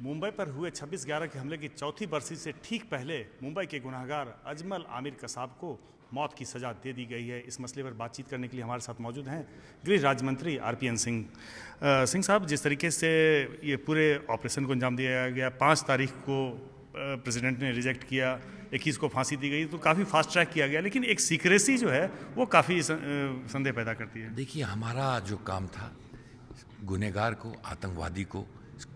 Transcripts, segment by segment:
मुंबई पर हुए 26/11 के हमले की चौथी बरसी से ठीक पहले मुंबई के गुनहगार अजमल आमिर कसाब को मौत की सज़ा दे दी गई है। इस मसले पर बातचीत करने के लिए हमारे साथ मौजूद हैं गृह राज्य मंत्री आरपीएन सिंह। सिंह साहब, जिस तरीके से ये पूरे ऑपरेशन को अंजाम दिया गया, 5 तारीख को प्रेसिडेंट ने रिजेक्ट किया, 21 को फांसी दी गई, तो काफ़ी फास्ट ट्रैक किया गया, लेकिन एक सीक्रेसी जो है वो काफ़ी संदेह पैदा करती है। देखिए, हमारा जो काम था गुनहगार को, आतंकवादी को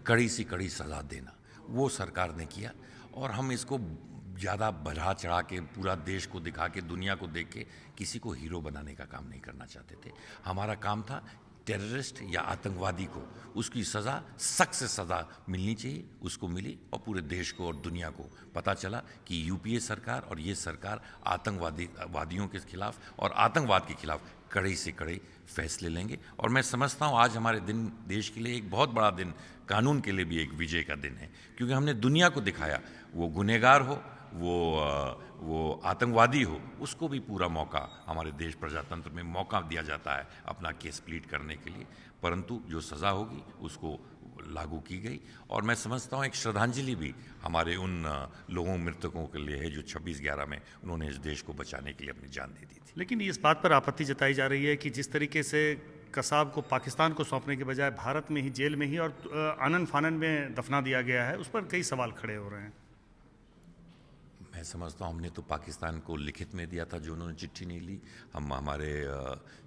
कड़ी से कड़ी सज़ा देना, वो सरकार ने किया। और हम इसको ज़्यादा बढ़ा चढ़ा के पूरा देश को दिखा के, दुनिया को देख के किसी को हीरो बनाने का काम नहीं करना चाहते थे। हमारा काम था टेररिस्ट या आतंकवादी को उसकी सज़ा, सख्त से सज़ा मिलनी चाहिए, उसको मिली। और पूरे देश को और दुनिया को पता चला कि यूपीए सरकार और ये सरकार आतंकवादियों के खिलाफ और आतंकवाद के खिलाफ कड़े से कड़े फैसले लेंगे। और मैं समझता हूँ आज हमारे दिन, देश के लिए एक बहुत बड़ा दिन, कानून के लिए भी एक विजय का दिन है, क्योंकि हमने दुनिया को दिखाया, वो गुनहगार हो, वो आतंकवादी हो, उसको भी पूरा मौका, हमारे देश प्रजातंत्र में मौका दिया जाता है अपना केस प्लीड करने के लिए। परंतु जो सज़ा होगी उसको लागू की गई। और मैं समझता हूँ एक श्रद्धांजलि भी हमारे उन लोगों, मृतकों के लिए है जो 26/11 में उन्होंने इस देश को बचाने के लिए अपनी जान दे दी थी। लेकिन इस बात पर आपत्ति जताई जा रही है कि जिस तरीके से कसाब को पाकिस्तान को सौंपने के बजाय भारत में ही, जेल में ही और आनन फानन में दफना दिया गया है, उस पर कई सवाल खड़े हो रहे हैं। मैं समझता हूँ हमने तो पाकिस्तान को लिखित में दिया था, जो उन्होंने चिट्ठी नहीं ली। हमारे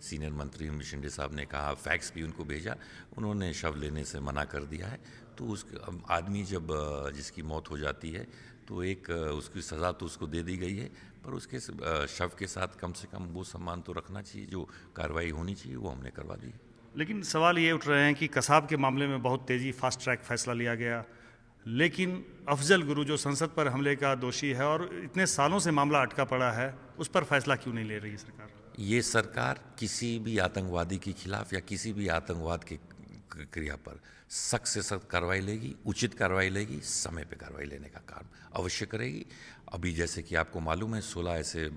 सीनियर मंत्री शिंदे साहब ने कहा, फैक्स भी उनको भेजा, उन्होंने शव लेने से मना कर दिया है। तो उस आदमी जब जिसकी मौत हो जाती है तो एक उसकी सज़ा तो उसको दे दी गई है, पर उसके शव के साथ कम से कम वो सम्मान तो रखना चाहिए, जो कार्रवाई होनी चाहिए वो हमने करवा दी। लेकिन सवाल ये उठ रहे हैं कि कसाब के मामले में बहुत तेज़ी, फास्ट ट्रैक फैसला लिया गया, लेकिन अफजल गुरु जो संसद पर हमले का दोषी है और इतने सालों से मामला अटका पड़ा है, उस पर फैसला क्यों नहीं ले रही है सरकार? ये सरकार किसी भी आतंकवादी के खिलाफ या किसी भी आतंकवाद के क्रिया पर सख्त से सख्त कार्रवाई लेगी, उचित कार्रवाई लेगी, समय पे कार्रवाई लेने का काम अवश्य करेगी। अभी जैसे कि आपको मालूम है 16 ऐसे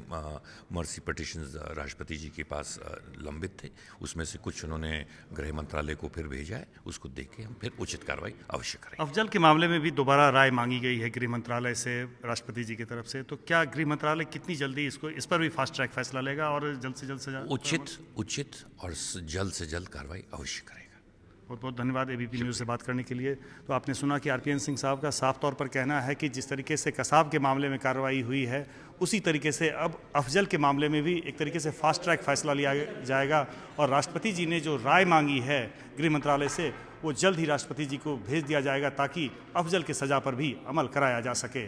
मर्सी पिटिशंस राष्ट्रपति जी के पास लंबित थे, उसमें से कुछ उन्होंने गृह मंत्रालय को फिर भेजा है, उसको देख के हम फिर उचित कार्रवाई अवश्य करेंगे। अफजल के मामले में भी दोबारा राय मांगी गई है गृह मंत्रालय से, राष्ट्रपति जी की तरफ से, तो क्या गृह मंत्रालय कितनी जल्दी इस पर भी फास्ट ट्रैक फैसला लेगा और जल्द से जल्द सजा? उचित और जल्द से जल्द कार्रवाई अवश्य करेगा। बहुत बहुत धन्यवाद एबीपी न्यूज़ से बात करने के लिए। तो आपने सुना कि आरपीएन सिंह साहब का साफ तौर पर कहना है कि जिस तरीके से कसाब के मामले में कार्रवाई हुई है, उसी तरीके से अब अफजल के मामले में भी एक तरीके से फास्ट ट्रैक फैसला लिया जाएगा। और राष्ट्रपति जी ने जो राय मांगी है गृह मंत्रालय से, वो जल्द ही राष्ट्रपति जी को भेज दिया जाएगा, ताकि अफजल की सज़ा पर भी अमल कराया जा सके।